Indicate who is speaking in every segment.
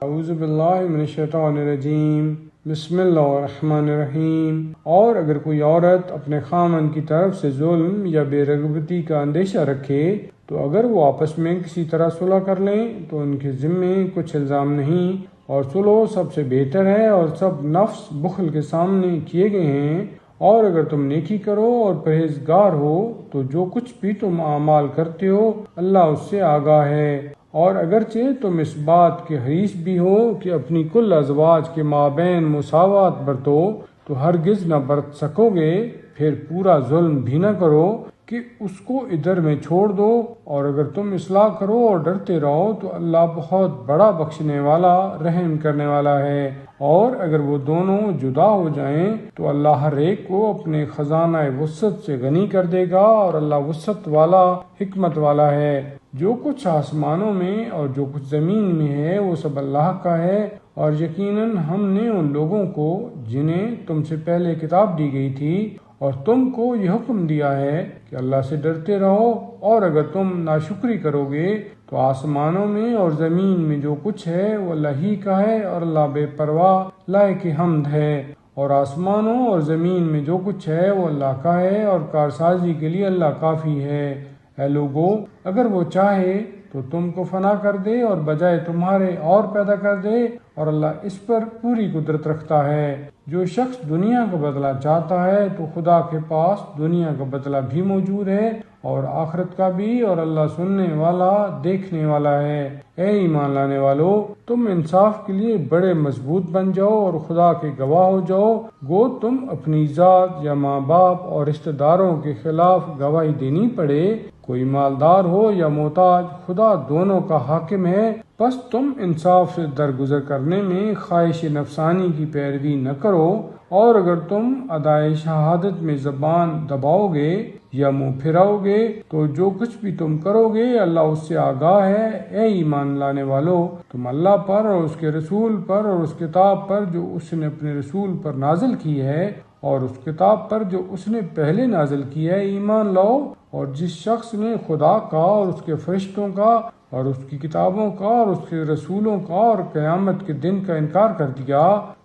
Speaker 1: اعوذ باللہ من الشیطان الرجیم، بسم اللہ الرحمن الرحیم۔ اور اگر کوئی عورت اپنے خامن کی طرف سے ظلم یا بے رغبتی کا اندیشہ رکھے تو اگر وہ آپس میں کسی طرح صلح کر لیں تو ان کے ذمے کچھ الزام نہیں، اور صلح سب سے بہتر ہے اور سب نفس بخل کے سامنے کیے گئے ہیں۔ اور اگر تم نیکی کرو اور پرہیزگار ہو تو جو کچھ بھی تم اعمال کرتے ہو اللہ اس سے آگاہ ہے۔ اور اگرچہ تم اس بات کے حریص بھی ہو کہ اپنی کل ازواج کے مابین مساوات برتو تو ہرگز نہ برت سکو گے، پھر پورا ظلم بھی نہ کرو کہ اس کو ادھر میں چھوڑ دو، اور اگر تم اصلاح کرو اور ڈرتے رہو تو اللہ بہت بڑا بخشنے والا رحم کرنے والا ہے۔ اور اگر وہ دونوں جدا ہو جائیں تو اللہ ہر ایک کو اپنے خزانہ وسعت سے غنی کر دے گا، اور اللہ وسعت والا حکمت والا ہے۔ جو کچھ آسمانوں میں اور جو کچھ زمین میں ہے وہ سب اللہ کا ہے، اور یقیناً ہم نے ان لوگوں کو جنہیں تم سے پہلے کتاب دی گئی تھی اور تم کو یہ حکم دیا ہے کہ اللہ سے ڈرتے رہو، اور اگر تم ناشکری کرو گے تو آسمانوں میں اور زمین میں جو کچھ ہے وہ اللہ ہی کا ہے، اور اللہ بے پرواہ لائق حمد ہے۔ اور آسمانوں اور زمین میں جو کچھ ہے وہ اللہ کا ہے، اور کارسازی کے لیے اللہ کافی ہے۔ اے لوگو، اگر وہ چاہے تو تم کو فنا کر دے اور بجائے تمہارے اور پیدا کر دے، اور اللہ اس پر پوری قدرت رکھتا ہے۔ جو شخص دنیا کا بدلہ چاہتا ہے تو خدا کے پاس دنیا کا بدلہ بھی موجود ہے اور آخرت کا بھی، اور اللہ سننے والا دیکھنے والا ہے۔ اے ایمان لانے والو، تم انصاف کے لیے بڑے مضبوط بن جاؤ اور خدا کے گواہ ہو جاؤ، گو تم اپنی ذات یا ماں باپ اور رشتہ داروں کے خلاف گواہی دینی پڑے، کوئی مالدار ہو یا محتاج، خدا دونوں کا حاکم ہے۔ پس تم انصاف سے درگزر کرنے میں خواہش نفسانی کی پیروی نہ کرو، اور اگر تم ادائے شہادت میں زبان دباؤ گے یا منہ پھراؤ گے تو جو کچھ بھی تم کرو گے اللہ اس سے آگاہ ہے۔ اے ایمان لانے والو، تم اللہ پر اور اس کے رسول پر اور اس کتاب پر جو اس نے اپنے رسول پر نازل کی ہے اور اس کتاب پر جو اس نے پہلے نازل کی ہے ایمان لاؤ، اور جس شخص نے خدا کا اور اس کے فرشتوں کا اور اس کی کتابوں کا اور اس کے رسولوں کا اور قیامت کے دن کا انکار کر دیا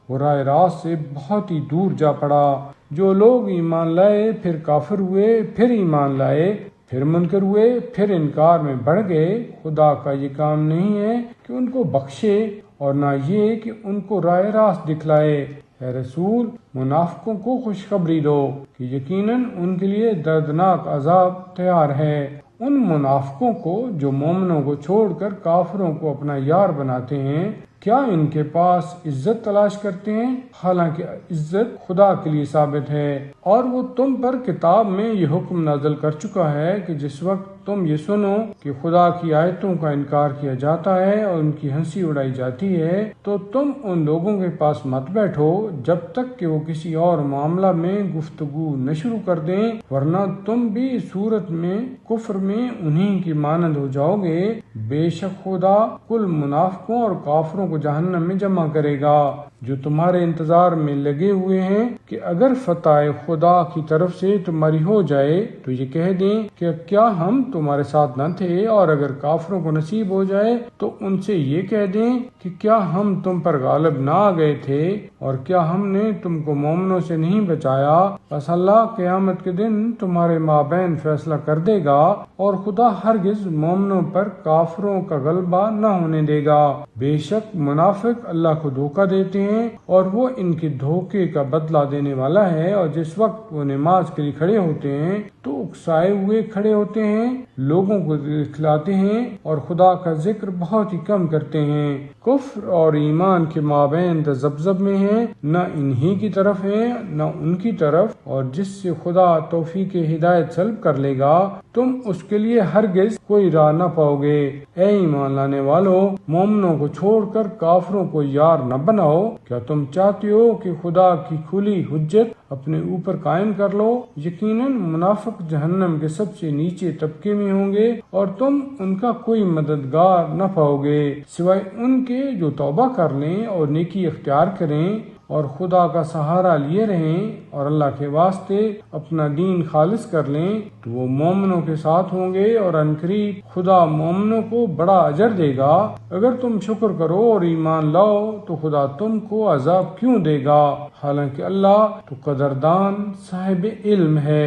Speaker 1: وہ راہ راست سے بہت ہی دور جا پڑا۔ جو لوگ ایمان لائے پھر کافر ہوئے، پھر ایمان لائے، پھر منکر ہوئے، پھر انکار میں بڑھ گئے، خدا کا یہ کام نہیں ہے کہ ان کو بخشے اور نہ یہ کہ ان کو راہ راست دکھلائے۔ اے رسول، منافقوں کو خوشخبری دو کہ یقیناً ان کے لیے دردناک عذاب تیار ہے۔ ان منافقوں کو جو مومنوں کو چھوڑ کر کافروں کو اپنا یار بناتے ہیں، کیا ان کے پاس عزت تلاش کرتے ہیں؟ حالانکہ عزت خدا کے لیے ثابت ہے۔ اور وہ تم پر کتاب میں یہ حکم نازل کر چکا ہے کہ جس وقت تم یہ سنو کہ خدا کی آیتوں کا انکار کیا جاتا ہے اور ان کی ہنسی اڑائی جاتی ہے تو تم ان لوگوں کے پاس مت بیٹھو جب تک کہ وہ کسی اور معاملہ میں گفتگو نہ شروع کر دیں، ورنہ تم بھی صورت میں کفر میں انہی کی مانند ہو جاؤ گے۔ بے شک خدا کل منافقوں اور کافروں کو جہنم میں جمع کرے گا۔ جو تمہارے انتظار میں لگے ہوئے ہیں کہ اگر فتح خدا کی طرف سے تمہاری ہو جائے تو یہ کہہ دیں کہ کیا ہم تمہارے ساتھ نہ تھے، اور اگر کافروں کو نصیب ہو جائے تو ان سے یہ کہہ دیں کہ کیا ہم تم پر غالب نہ آ گئے تھے، اور کیا ہم نے تم کو مومنوں سے نہیں بچایا۔ بس اللہ قیامت کے دن تمہارے مابین فیصلہ کر دے گا، اور خدا ہرگز مومنوں پر کافروں کا غلبہ نہ ہونے دے گا۔ بے شک منافق اللہ کو دھوکہ دیتے ہیں اور وہ ان کے دھوکے کا بدلہ دینے والا ہے، اور جس وقت وہ نماز کے لیے کھڑے ہوتے ہیں تو اکسائے ہوئے کھڑے ہوتے ہیں، لوگوں کو دکھلاتے ہیں اور خدا کا ذکر بہت ہی کم کرتے ہیں۔ کفر اور ایمان کے مابین تذبذب میں ہیں، نہ انہی کی طرف ہیں نہ ان کی طرف، اور جس سے خدا توفیق ہدایت سلب کر لے گا تم اس کے لیے ہرگز کوئی راہ نہ پاؤ گے۔ اے ایمان لانے والو، مومنوں کو چھوڑ کر کافروں کو یار نہ بناؤ۔ کیا تم چاہتے ہو کہ خدا کی کھلی حجت اپنے اوپر قائم کر لو؟ یقیناً منافق جہنم کے سب سے نیچے طبقے میں ہوں گے اور تم ان کا کوئی مددگار نہ پاؤ گے سوائے ان کے جو توبہ کر لیں اور نیکی اختیار کریں اور خدا کا سہارا لیے رہیں اور اللہ کے واسطے اپنا دین خالص کر لیں تو وہ مومنوں کے ساتھ ہوں گے، اور عنقریب خدا مومنوں کو بڑا اجر دے گا۔ اگر تم شکر کرو اور ایمان لاؤ تو خدا تم کو عذاب کیوں دے گا، حالانکہ اللہ تو قدردان صاحب علم ہے۔